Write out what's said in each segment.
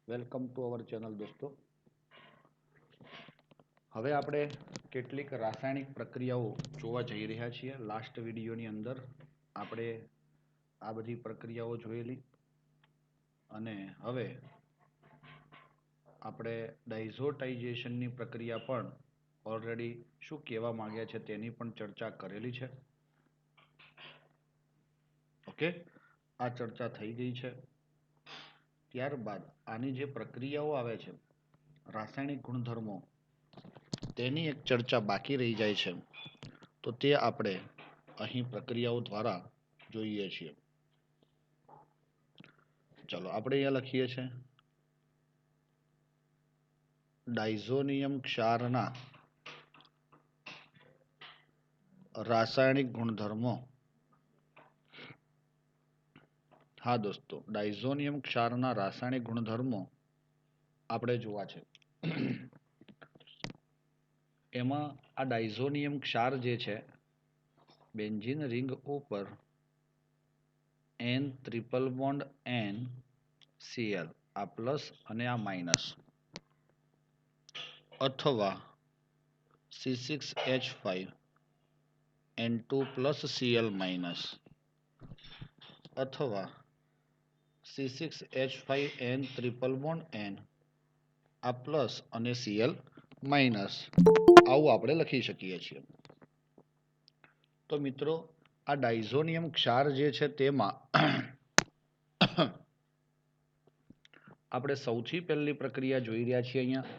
Welcome to our channel દોસ્તો. હવે આપણે કેટલીક રાસાયણિક પ્રક્રિયાઓ જોવા જઈ રહ્યા છીએ. લાસ્ટ વિડીયોની અંદર આપણે આ બધી પ્રક્રિયાઓ જોયેલી અને હવે આપણે ડાયઝોટાઇઝેશનની પ્રક્રિયા પણ ઓલરેડી શું કહેવા માંગ્યા છે તેની પણ ચર્ચા કરેલી છે. ઓકે, આ ચર્ચા થઈ ગઈ છે. ત્યારબાદ આની જે પ્રક્રિયાઓ આવે છે રાસાયણિક ગુણધર્મો તેની એક ચર્ચા બાકી રહી જાય છે, તો તે આપણે અહીં પ્રક્રિયાઓ દ્વારા જોઈએ છીએ. ચલો આપણે અહીંયા લખીએ છીએ ડાયઝોનિયમ ક્ષારના રાસાયણિક ગુણધર્મો. હા દોસ્તો, ડાયઝોનિયમ ક્ષારના રાસાયણિક ગુણધર્મો આપણે જોવા છે. એમાં આ ડાયઝોનિયમ ક્ષાર જે છે બેન્ઝીન રિંગ ઉપર N triple bond N Cl, આ પ્લસ અને આ માઇનસ, અથવા C6H5 N2 plus Cl minus, અથવા C6H5N ટ્રિપલ બોન્ડ N આ પ્લસ અને Cl માઇનસ, આવું આપણે લખી શકીએ છીએ. તો મિત્રો, આ ડાયઝોનિયમ ક્ષાર જે છે તેમાં આપણે સૌથી પહેલી પ્રક્રિયા જોઈ રહ્યા છીએ અહીંયા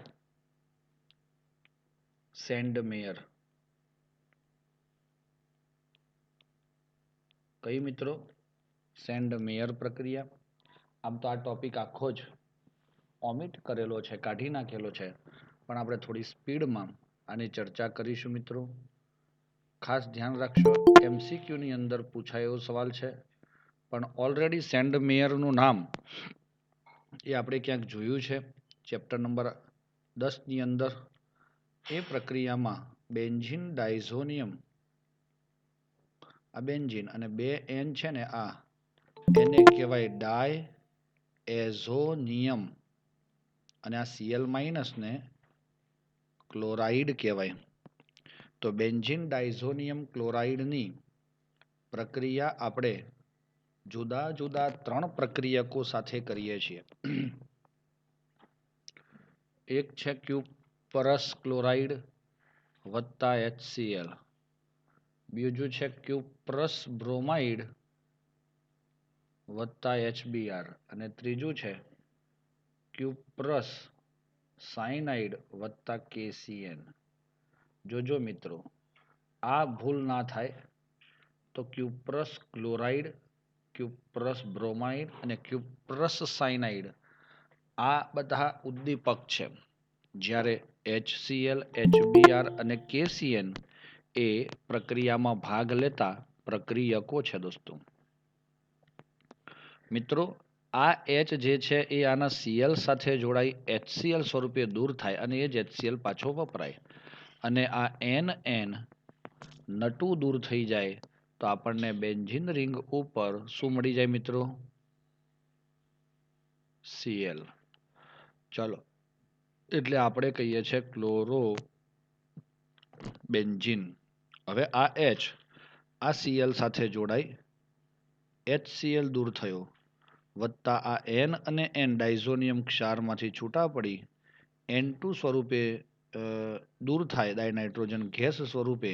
સેન્ડમેયર. કઈ મિત્રો? સેન્ડમેયર પ્રક્રિયા. આમ તો આ ટોપિક આખો જ ઓમિટ કરેલો છે, કાઢી નાખેલો છે, પણ આપણે થોડી સ્પીડમાં આની ચર્ચા કરીશું મિત્રો. ખાસ ધ્યાન રાખશો, MCQ ની અંદર પૂછાય એવો સવાલ છે, પણ ઓલરેડી સેન્ડમેયરનું નામ એ આપણે ક્યાંક જોયું છે ચેપ્ટર નંબર 10 ની અંદર. એ પ્રક્રિયામાં બેન્ઝીન ડાયઝોનિયમ, આ બેન્ઝીન અને બે N છે ને, આ એને કહેવાય ડાય એઝોનિયમ, અને આ Cl માઇનસ ને ક્લોરાઇડ કહેવાય. તો બેન્ઝીન ડાયઝોનિયમ ક્લોરાઇડની પ્રક્રિયા આપણે જુદા જુદા 3 પ્રક્રિયકો સાથે કરીએ છીએ. એક છે ક્યુપરસ ક્લોરાઇડ વત્તા HCl, બીજું છે ક્યુપ્રસ બ્રોમાઇડ વત્તા HBr, અને ત્રીજું છે ક્યુપ્રસ સાયનાઇડ વત્તા KCN. જોજો મિત્રો, આ ભૂલ ના થાય તો ક્યુપ્રસ ક્લોરાઇડ, ક્યુપ્રસ બ્રોમાઇડ અને ક્યુપ્રસ સાયનાઇડ આ બધા ઉદ્દીપક છે, જ્યારે HCl, HBr અને KCN એ પ્રક્રિયામાં ભાગ લેતા પ્રક્રિયકો છે દોસ્તો. મિત્રો, આ H જે છે એ આના Cl સાથે જોડાઈ HCl સ્વરૂપે દૂર થાય અને એ જ HCl પાછો વપરાય, અને આ NN નટુ દૂર થઈ જાય તો આપણને બેન્ઝીન રિંગ ઉપર શું મળી જાય મિત્રો? Cl. ચલો, એટલે આપણે કહીએ છીએ ક્લોરો બેન્ઝીન. હવે આ H આ Cl સાથે જોડાઈ HCl દૂર થયો, વત્તા આ N અને N ડાયઝોનિયમ ક્ષારમાંથી છૂટા પડી N2 સ્વરૂપે દૂર થાય ડાયનાઇટ્રોજન ગેસ સ્વરૂપે,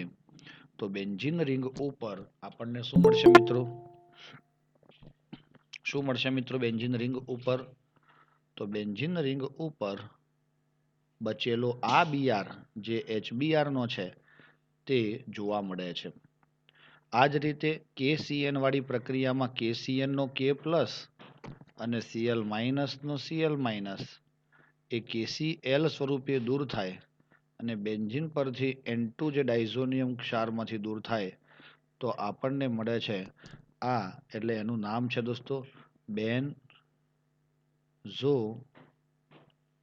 તો બેન્ઝીન રિંગ ઉપર આપણને શું મળશે મિત્રો? શું મળશે મિત્રો બેન્ઝીન રિંગ ઉપર? તો બેન્ઝીન રિંગ ઉપર બચેલો આ Br જે HBr નો છે તે જોવા મળે છે. આ જ રીતે KCN વાળી પ્રક્રિયામાં KCN નો K પ્લસ અને Cl માઇનસ નો Cl માઇનસ એ KCl સ્વરૂપે દૂર થાય અને બેન્ઝીન પરથી N2 જે ડાયઝોનિયમ ક્ષારમાંથી દૂર થાય તો આપણને મળે છે આ, એટલે એનું નામ છે દોસ્તો બેન્ઝો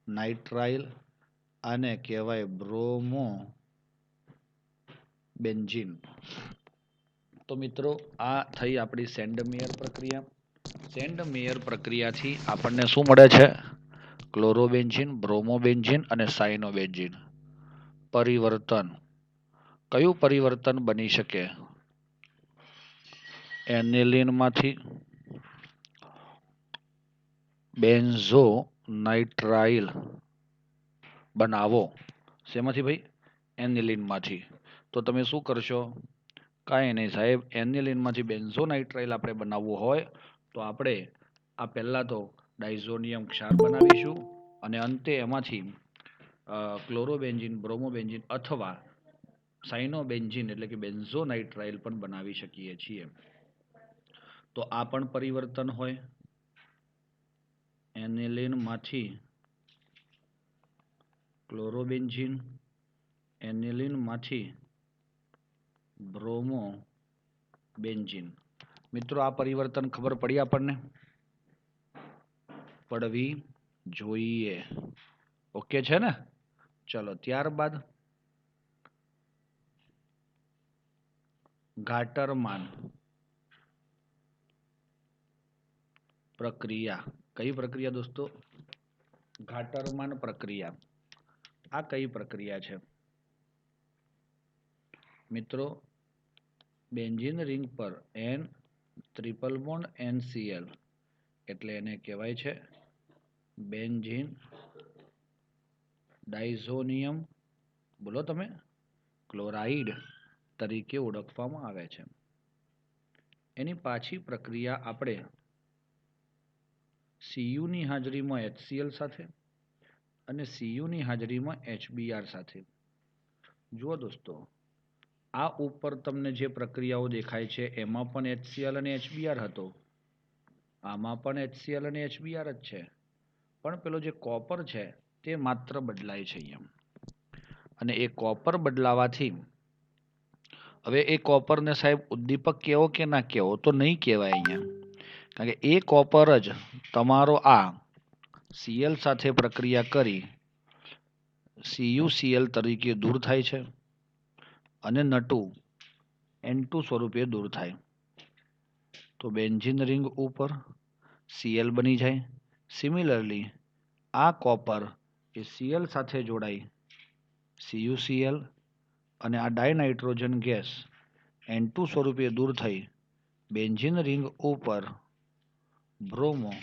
નાઇટ્રાઇલ, આને કહેવાય બ્રોમો બેન્ઝીન. તો મિત્રો, આ થઈ આપણી સેન્ડમેયર પ્રક્રિયા. સેન્ડમેયર પ્રક્રિયાથી આપણને શું મળે છે? ક્લોરોબેન્ઝીન, બ્રોમોબેન્ઝીન અને સાયનોબેન્ઝીન. પરિવર્તન. કયું પરિવર્તન બની શકે? એનિલિનમાંથી બેન્ઝો નાઇટ્રાઇલ બનાવો. શેમાંથી ભાઈ? એનિલિનમાંથી. તો તમે શું કરશો? કાંઈ નહીં સાહેબ, એનિલિનમાંથી બેન્ઝો નાઇટ્રાઇલ આપણે બનાવવું હોય તો આપણે આ પહેલાં તો ડાયઝોનિયમ ક્ષાર બનાવીશું અને અંતે એમાંથી ક્લોરોબેન્ઝીન, બ્રોમોબેન્ઝીન અથવા સાયનોબેન્ઝીન એટલે કે બેન્ઝો નાઇટ્રાઇલ પણ બનાવી શકીએ છીએ. તો આ પણ પરિવર્તન હોય. એનિલિનમાંથી ક્લોરોબેન્ઝીન, એનિલિનમાંથી બ્રોમોબેન્ઝીન. મિત્રો, આ પરિવર્તન ખબર પડી આપણને? પડવી જોઈએ. ઓકે છે ને? ચલો ત્યારબાદ ઘાટરમાન પ્રક્રિયા. કઈ પ્રક્રિયા દોસ્તો? ઘાટરમાન પ્રક્રિયા. આ કઈ પ્રક્રિયા છે મિત્રો? બેન્ઝીન રિંગ પર N ટ્રિપલ બોન્ડ NCl એટલે એને કહેવાય છે બેન્ઝીન ડાયઝોનિયમ, બોલો તમે, ક્લોરાઇડ તરીકે ઓળખવામાં આવે છે. એની પાછી પ્રક્રિયા આપણે Cu ની હાજરીમાં HCl સાથે અને Cu ની હાજરીમાં HBr સાથે. જુઓ દોસ્તો, આ ઉપર તમને જે પ્રક્રિયાઓ દેખાય છે એમાં પણ HCl અને HBr હતો, આમાં પણ HCl અને HBr જ છે, પણ પેલો જે કોપર છે તે માત્ર બદલાય છે અહીંયા. અને એ કોપર બદલાવાથી હવે એ કોપરને સાહેબ ઉદ્દીપક કેવો કે ના કેવો? તો નહીં કહેવાય અહીંયા, કારણ કે એ કોપર જ તમારો આ Cl સાથે પ્રક્રિયા કરી CuCl તરીકે દૂર થાય છે અને નટુ N2 સ્વરૂપે દૂર થાય. તો બેન્ઝીન રિંગ ઉપર Cl બની જાય. સિમિલરલી આ કોપર એ Cl સાથે જોડાઈ CuCl અને આ ડાયનાઇટ્રોજન ગેસ N2 સ્વરૂપે દૂર થઈ બેન્ઝીન રિંગ ઉપર બ્રોમો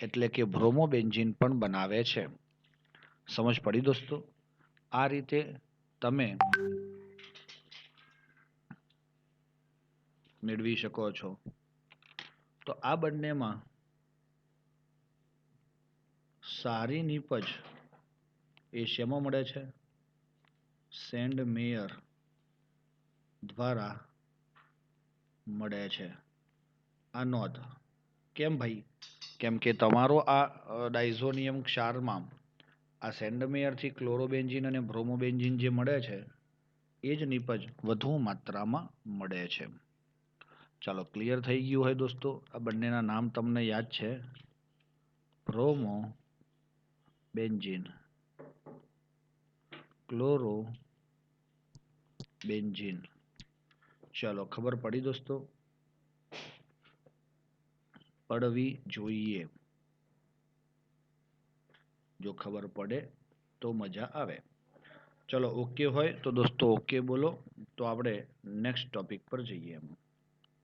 એટલે કે બ્રોમોબેન્ઝીન પણ બનાવે છે. સમજ પડી દોસ્તો? આ રીતે તમે મેળવી શકો છો. તો આ બંનેમાં સારી નીપજ એ શેમાં મળે છે? સેન્ડ મેયર દ્વારા મળે છે. આ નોંધ. કેમ ભાઈ? કેમ કે તમારો આ ડાયઝોનિયમ ક્ષારમાં આ સેન્ડમેયરથી ક્લોરોબેન્ઝીન અને બ્રોમોબેન્ઝીન જે મળે છે એ જ નીપજ વધુ માત્રામાં મળે છે. ચાલો, ક્લિયર થઈ ગયું હોય દોસ્તો? આ બંનેના નામ તમને યાદ છે? બ્રોમોબેન્ઝીન, ક્લોરોબેન્ઝીન. ચાલો, ખબર પડી દોસ્તો? પડવી જોઈએ. જો ખબર પડે તો મજા આવે. ચલો, ઓકે હોય તો દોસ્તો ઓકે બોલો. તો આપણે નેક્સ્ટ ટોપિક પર જઈએ.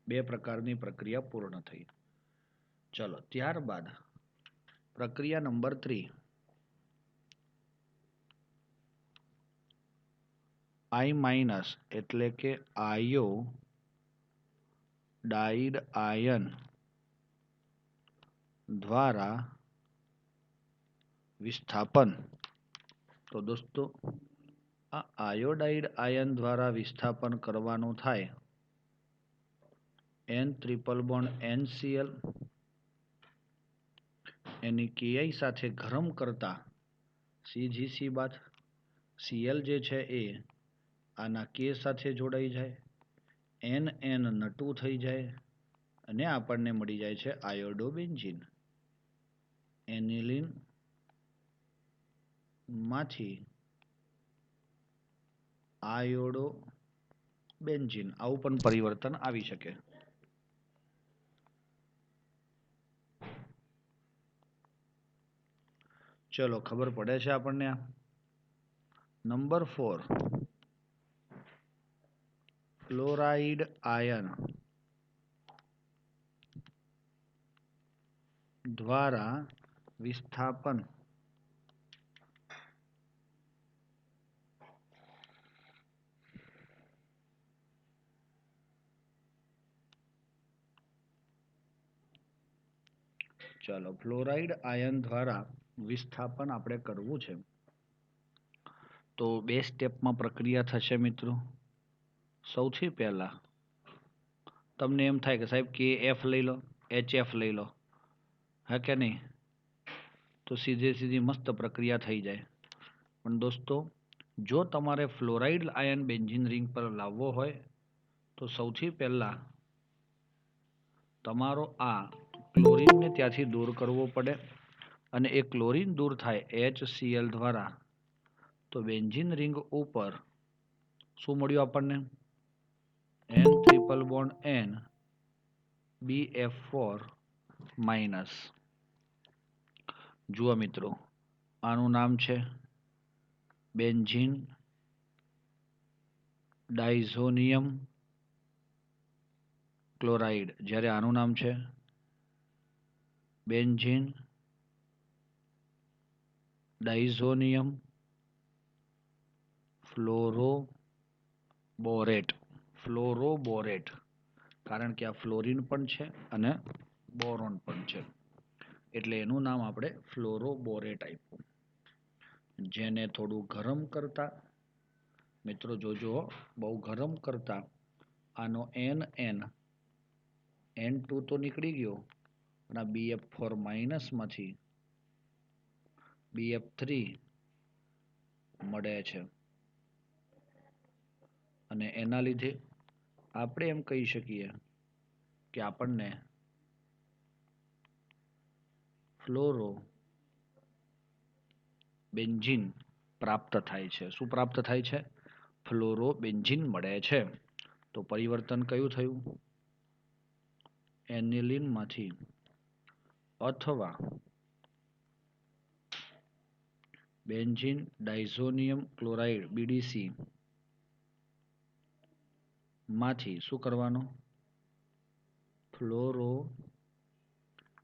2 પ્રકારની પ્રક્રિયા પૂર્ણ થઈ. ચલો ત્યારબાદ પ્રક્રિયા નંબર 3, I- એટલે કે આયોડાઇડ આયન દ્વારા વિસ્થાપન. તો દોસ્તો, આ આયોડાઇડ આયન દ્વારા વિસ્થાપન કરવાનું થાય N ટ્રિપલ બોન્ડ NCl એની Ki સાથે ગરમ કરતા CgC બાદ Cl જે છે એ આના K સાથે જોડાઈ જાય, NN નટુ થઈ જાય અને આપણને મળી જાય છે આયોડોબેન્ઝીન. એનિલિન માંથી આયોડોબેન્ઝીન. આવું પણ પરિવર્તન આવી શકે. ચલો ખબર પડે છે આપણને આ. નંબર 4, ફ્લોરાઇડ આયન દ્વારા વિસ્થાપન ચાલો ફ્લોરાઇડ આયન દ્વારા વિસ્થાપન આપણે કરવું છે તો 2 સ્ટેપમાં પ્રક્રિયા થશે મિત્રો. સૌથી પહેલા તમને એમ થાય કે સાહેબ KF લઈ લો, HF લઈ લો, હા કે નહીં, તો સીધી મસ્ત પ્રક્રિયા થઈ જાય. પણ દોસ્તો, જો તમારે ફ્લોરાઇડ આયન બેન્ઝીન રિંગ પર લાવવો હોય તો સૌથી પહેલા તમારો આ ક્લોરીનને ત્યાંથી દૂર કરવો પડે, અને એ ક્લોરીન દૂર થાય HCl દ્વારા તો બેન્ઝીન રિંગ ઉપર શું મળ્યું આપણને? N triple bond N BF4 minus. જુઓ મિત્રો, આનું નામ છે બેન્ઝીન ડાઇઝોનિયમ ક્લોરાઇડ, જ્યારે આનું નામ છે બેન્ઝીન ડાઇઝોનિયમ ફ્લોરોબોરેટ. કારણ કે આ ફ્લોરિન પણ છે અને બોરોન પણ છે, એટલે એનું નામ આપણે ફ્લોરોબોરેટ આપ્યું. જેને થોડું ગરમ કરતા, મિત્રો જોજો, બહુ ગરમ કરતા આનો N2 તો નીકળી ગયો, અને આ BF4 માઇનસમાંથી BF3 મળે છે, અને એના લીધે આપણે એમ કહી શકીએ કે આપણને ફ્લોરો બેન્ઝીન પ્રાપ્ત થાય છે. શું પ્રાપ્ત થાય છે? ફ્લોરો બેન્ઝીન મળે છે. તો પરિવર્તન કયું થયું? એનિલિનમાંથી અથવા બેન્ઝીન ડાઇઝોનિયમ ક્લોરાઇડ BDC માંથી શું કરવાનું? ફ્લોરો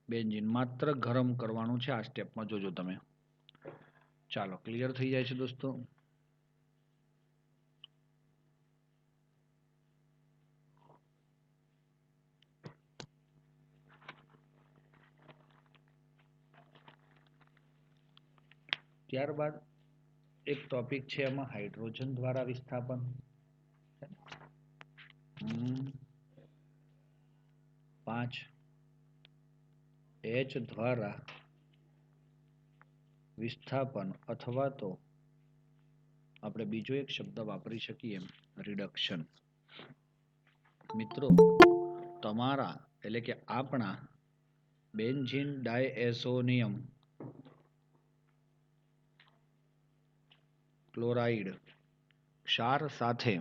બેન્ઝીન માત્ર ગરમ કરવાનું છે. આ સ્ટેપમાં જોજો તમે. ચાલો, ક્લિયર થઈ જાય છે દોસ્તો? ત્યારબાદ એક ટોપિક છે એમાં હાઇડ્રોજન દ્વારા વિસ્થાપન. 5H દ્વારા વિસ્થાપન, અથવા તો આપણે બીજો એક શબ્દ વાપરી શકીએ, રિડક્શન. મિત્રો, તમારા એટલે કે આપણા બેન્ઝીન ડાયએઝોનિયમ ક્લોરાઇડ ક્ષાર સાથે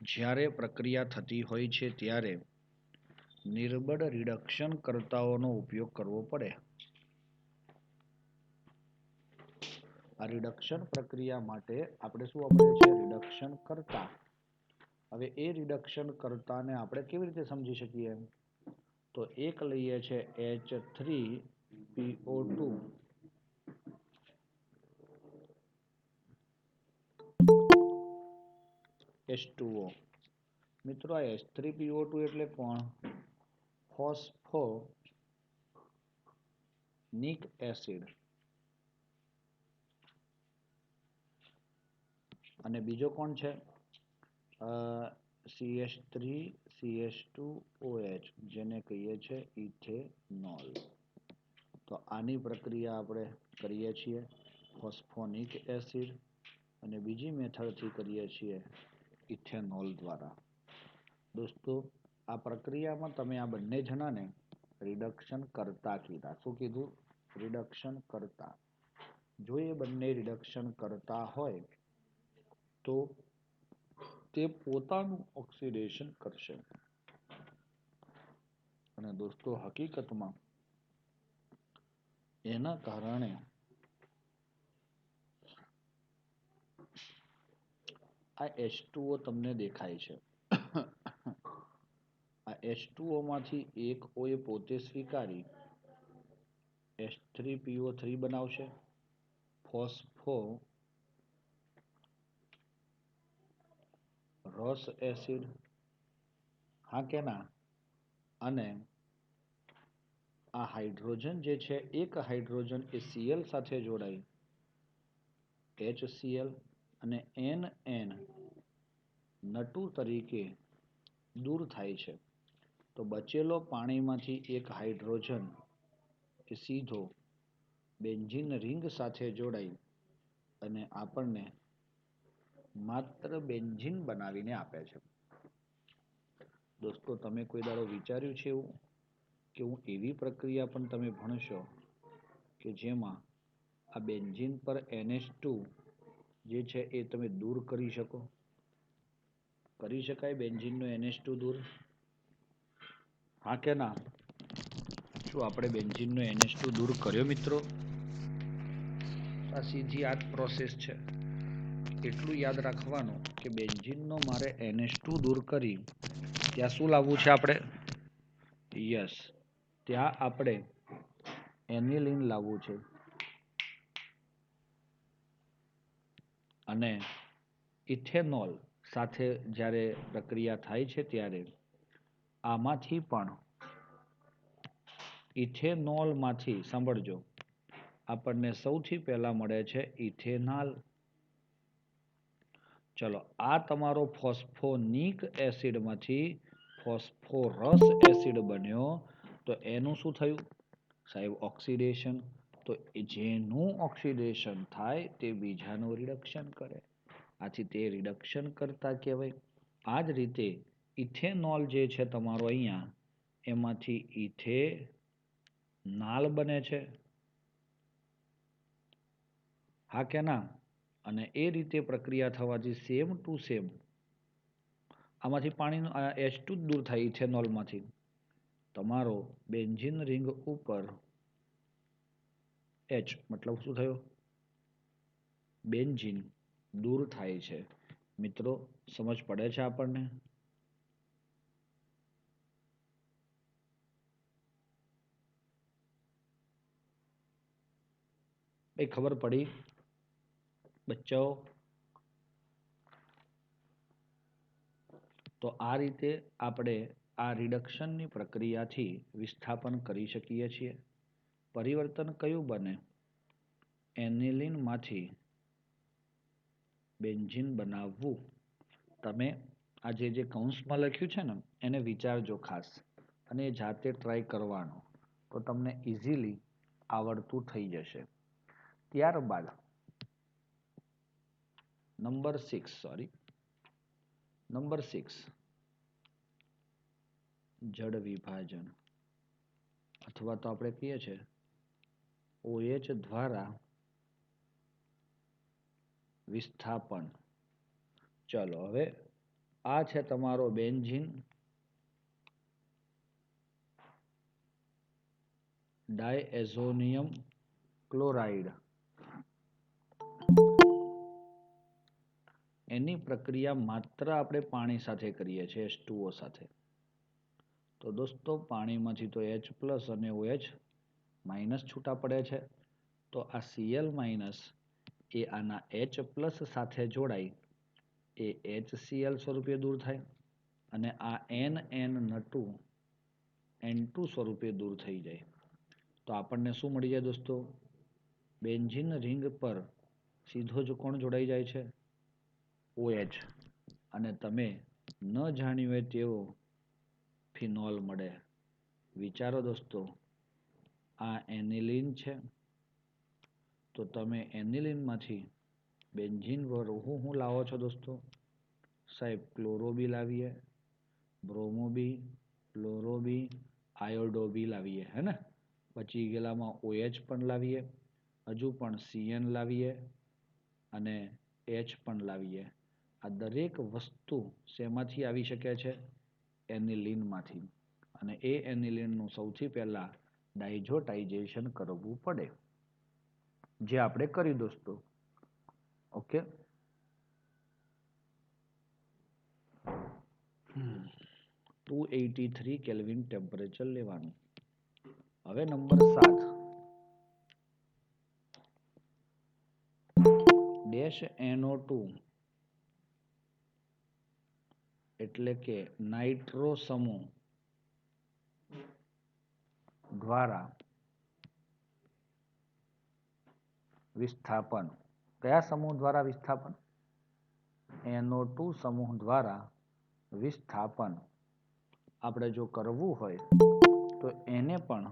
જ્યારે પ્રક્રિયા થતી હોય છે ત્યારે નિર્બળ રિડક્શન કર્તાઓનો ઉપયોગ કરવો પડે. આ રિડક્શન પ્રક્રિયા માટે આપણે શું વાપરીએ છીએ? રિડક્શન કર્તા. હવે એ રિડક્શન કર્તાને આપણે કેવી રીતે સમજી શકીએ? તો એક લઈએ છે H3PO2 H2O. મિત્રો, આ H3PO2 એટલે કોણ? ફોસ્ફોનિક એસિડ. અને બીજો કોણ છે? CH3CH2OH, જેને કહીએ છીએ ઇથેનોલ. તો આની પ્રક્રિયા આપણે કરીએ છીએ ફોસ્ફોનિક એસિડ, અને બીજી મેથડથી કરીએ છીએ ઇથેનોલ દ્વારા. દોસ્તો, આ પ્રક્રિયામાં તમે આ બંને જણાને રિડક્શન કરતા કીધા. શું કીધું? રિડક્શન કરતા. જો એ બંને રિડક્શન કરતા હોય તો તે પોતાનું ઓક્સિડેશન કરશે. અને દોસ્તો, હકીકતમાં એના કારણે આ H2O તમને દેખાય છે. આ H2O માંથી એક O એ પોતે સ્વીકારી H3PO3 બનાવશે. ફોસ્ફો રસ એસિડ, હા કે ના? અને આ હાઇડ્રોજન જે છે, એક હાઇડ્રોજન એ Cl સાથે જોડાઈ HCl અને NN2 તરીકે દૂર થાય છે. તો બચેલો પાણીમાંથી એક હાઇડ્રોજન એ સીધો બેન્ઝીન રિંગ સાથે જોડાઈ અને આપણને માત્ર બેન્ઝીન બનાવીને આપે છે. દોસ્તો, તમે કોઈ દાડો વિચાર્યું છે એવું કે હું એવી પ્રક્રિયા પણ તમે ભણશો કે જેમાં આ બેન્ઝીન પર NH2 જે છે એ તમે દૂર કરી શકો? કરી શકાય બેન્ઝીનનો NH2 દૂર? હા કે ના? શું આપણે બેન્ઝીનનો NH2 દૂર કર્યો મિત્રો? આ સીધી આ જ પ્રોસેસ છે. એટલું યાદ રાખવાનું કે બેન્ઝીનનો મારે NH2 દૂર કરી ત્યાં શું લાવવું છે આપણે? યસ, ત્યાં આપણે એનિલીન લાવવું છે. અને ઇથેનોલ સાથે જ્યારે પ્રક્રિયા થાય છે ત્યારે આમાંથી પણ ઇથેનોલમાંથી સાંભળજો, આપણને સૌથી પહેલા મળે છે ઇથેનાલ. ચલો, આ તમારો ફોસ્ફોનિક એસિડમાંથી ફોસ્ફોરસ એસિડ બન્યો. તો એનું શું થયું સાહેબ? ઓક્સિડેશન. તો જેનું ઓક્સિડેશન થાય તે બીજાનું રિડક્શન કરે, આથી તે રિડક્શન કરતા કહેવાય. આ જ રીતે ઇથેનોલ જે છે તમારો અહીંયા, એમાંથી ઇથેનાલ બને છે, હા કે ના? અને એ રીતે પ્રક્રિયા થવાથી સેમ ટુ સેમ આમાંથી પાણીનું H2 જ દૂર થાય ઇથેનોલમાંથી. તમારો બેન્ઝીન રિંગ ઉપર H મતલબ શું થયો? બેન્ઝીન દૂર થાય છે. મિત્રો, સમજ પડે છે આપણને? એ ખબર પડી બચ્ચાઓ? તો આ રીતે આપણે આ રિડક્શનની પ્રક્રિયાથી વિસ્થાપન કરી શકીએ છીએ. પરિવર્તન કયું બને? એનિલીનમાંથી બેન્ઝીન બનાવવું. તમે આ જે કૌંસમાં લખ્યું છે ને એને વિચારજો ખાસ, અને જાતે ટ્રાય કરવાનો, તો તમને ઇઝીલી આવડતું થઈ જશે. ત્યારબાદ નંબર 6 જડ વિભાજન, અથવા તો આપણે કહીએ છીએ OH દ્વારા વિસ્થાપન. ચલો, હવે આ છે તમારો બેન્ઝીન ડાયએઝોનિયમ ક્લોરાઇડ. એની પ્રક્રિયા માત્ર આપણે પાણી સાથે કરીએ છીએ, H2O સાથે. તો દોસ્તો, પાણીમાંથી તો H+ અને OH- છૂટા પડે છે. તો આ Cl- એ આના H+ સાથે જોડાઈ એ HCl સ્વરૂપે દૂર થાય, અને આ N2 સ્વરૂપે દૂર થઈ જાય. તો આપણને શું મળી જાય દોસ્તો? બેન્ઝીન રિંગ પર સીધો જ કોણ જોડાઈ જાય છે? OH. અને તમે ન જાણ્યું હોય તેવો ફિનોલ મળે. વિચારો દોસ્તો, આ એનિલીન છે. તો તમે એનિલીનમાંથી બેન્ઝીન હું લાવો છો દોસ્તો? સાહેબ, ક્લોરો બી લાવીએ, બ્રોમો બી, ફ્લોરો બી, આયોડો બી લાવીએ, હે ને? બચી ગયેલામાં OH પણ લાવીએ, હજુ પણ Cn લાવીએ, અને H પણ લાવીએ. આ દરેક વસ્તુ શેમાંથી આવી શકે છે? એનિલીનમાંથી. અને એ એનિલીનનું સૌથી પહેલા ડાયઝોટાઇઝેશન કરવું પડે, જે આપણે કર્યું દોસ્તો. ઓકે. 283 કેલ્વિન ટેમ્પરેચર લેવાનું. હવે નંબર 7 ડેશ NO2 એટલે કે નાઇટ્રો સમૂહ દ્વારા વિસ્થાપન. કયા સમૂહ દ્વારા વિસ્થાપન? NO2 સમૂહ દ્વારા વિસ્થાપન. આપણે જો કરવું હોય તો એને પણ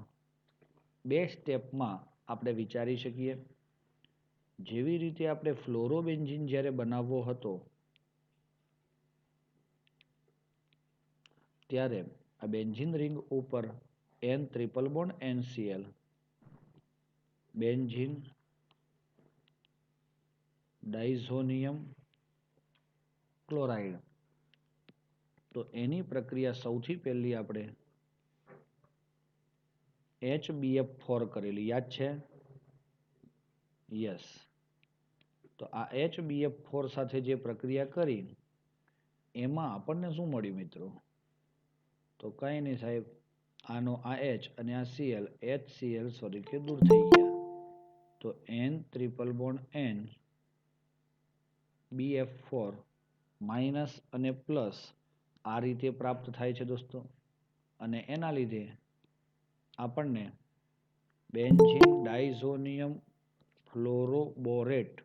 બે સ્ટેપમાં આપણે વિચારી શકીએ. જેવી રીતે આપણે ફ્લોરોબેન્ઝીન જ્યારે બનાવવો હતો ત્યારે આ બેન્ઝીન રિંગ ઉપર N triple bond NCl benzene diazonium chloride, તો એની પ્રક્રિયા સૌથી પહેલી આપણે HBF4 કરેલી, યાદ છે? યસ. તો આ HBF4 સાથે જે પ્રક્રિયા કરી એમાં આપણને શું મળ્યું મિત્રો? તો કંઈ નહીં સાહેબ, આનો આ H અને આ Cl HCl સ્વરૂપે દૂર થઈ ગયા. તો N triple bond N BF4 minus અને પ્લસ આ રીતે પ્રાપ્ત થાય છે દોસ્તો. અને એના લીધે આપણને બેન્ઝીન ડાઇઝોનિયમ ફ્લોરોબોરેટ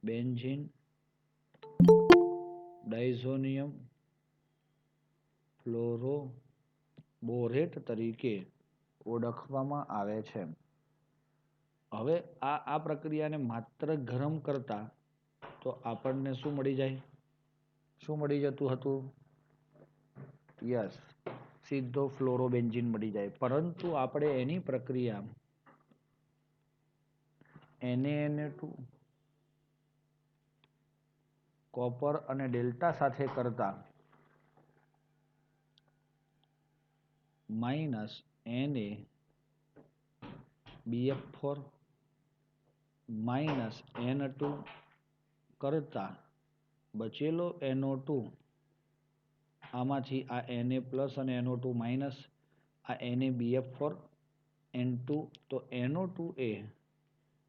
બેન્ઝીન ડાઇઝોનિયમ ફ્લોરોબોરેટ તરીકે ઓળખવામાં આવે છે. હવે આ પ્રક્રિયાને માત્ર ગરમ કરતા તો આપણને શું મળી જાય? શું મળી જતું હતું? યસ, સીધો ફ્લોરોબેન્ઝીન મળી જાય. પરંતુ આપણે એની પ્રક્રિયા Na2 કોપર અને ડેલ્ટા સાથે કરતા minus Na BF4 minus N2 કરતા બચેલો NO2, આમાંથી આ Na પ્લસ અને NO2 માઇનસ, આ NaBF4 N2, તો NO2 એ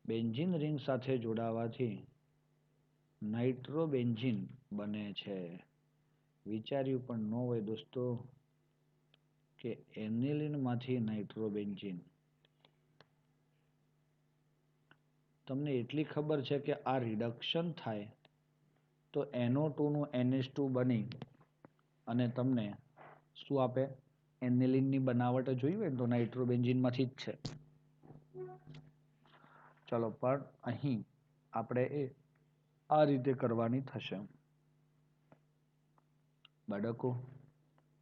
બેન્ઝીન રિંગ સાથે જોડાવાથી નાઇટ્રોબેન્ઝીન બને છે. વિચાર્યું પણ ન હોય દોસ્તો કે એનિલિનમાંથી નાઇટ્રોબેન્ઝીન. તમને એટલી ખબર છે કે આ રિડક્શન થાય તો NO2 નું NH2 બની અને તમને શું આપે? એનિલિનની બનાવટ જોઈ હોય તો નાઇટ્રોબેન્ઝીનમાંથી જ છે. ચલો, પણ અહીં આપણે આ રીતે કરવાની થશે. બાળકો,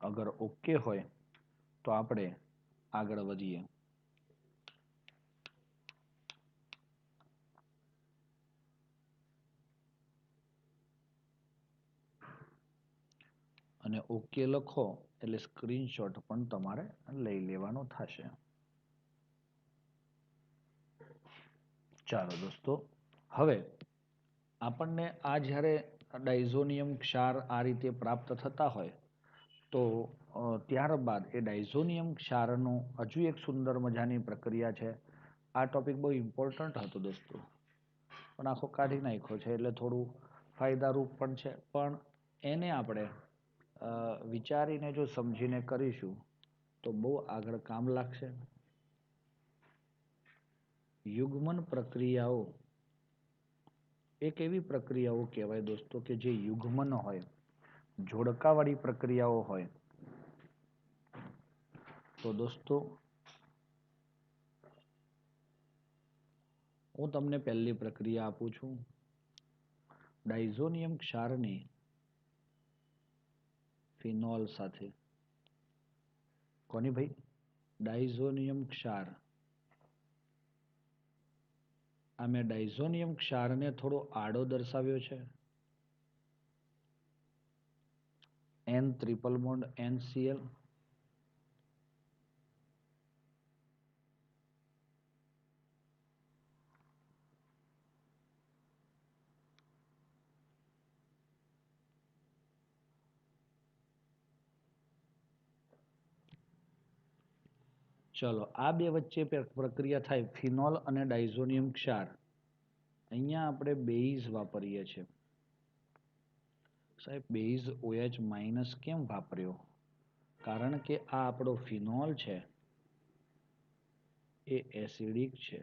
અગર ઓકે હોય તો આપણે આગળ વધીએ. અને ઓકે લખો એટલે સ્ક્રીનશોટ પણ તમારે લઈ લેવાનો થશે. ચાલો દોસ્તો, હવે આપણને આ જ્યારે ડાઇઝોનિયમ ક્ષાર આ રીતે પ્રાપ્ત થતા હોય તો ત્યારબાદ એ ડાઇઝોનિયમ ક્ષારનું હજુ એક સુંદર મજાની પ્રક્રિયા છે. આ ટોપિક બહુ ઇમ્પોર્ટન્ટ હતો દોસ્તો, પણ આખો કાઢી નાખ્યો છે એટલે થોડું ફાયદારૂપ પણ છે. પણ એને આપણે વિચારીને જો સમજીને કરીશું તો બહુ આગળ કામ લાગશે. યુગ્મન પ્રક્રિયાઓ એક એવી પ્રક્રિયાઓ કહેવાય દોસ્તો કે જે યુગ્મન હોય, જોડકાવાળી પ્રક્રિયાઓ હોય. તો દોસ્તો, હું તમને પહેલી પ્રક્રિયા આપું છું. ડાઇઝોનિયમ ક્ષારની ફિનોલ સાથે. કોની ભાઈ? ડાઇઝોનિયમ ક્ષાર. આ મેં ડાઇઝોનિયમ ક્ષારને થોડો આડો દર્શાવ્યો છે. N ટ્રિપલ બોન્ડ NCl ચલો આ બે વચ્ચે પ્રક્રિયા થાય ફિનોલ અને ડાયઝોનિયમ ક્ષાર. અહીંયા આપણે બેઝ વાપરીએ છીએ. સાહેબ બેઝ OH માઇનસ કેમ વાપર્યો? કારણ કે આ આપણો ફિનોલ છે એ એસિડિક છે,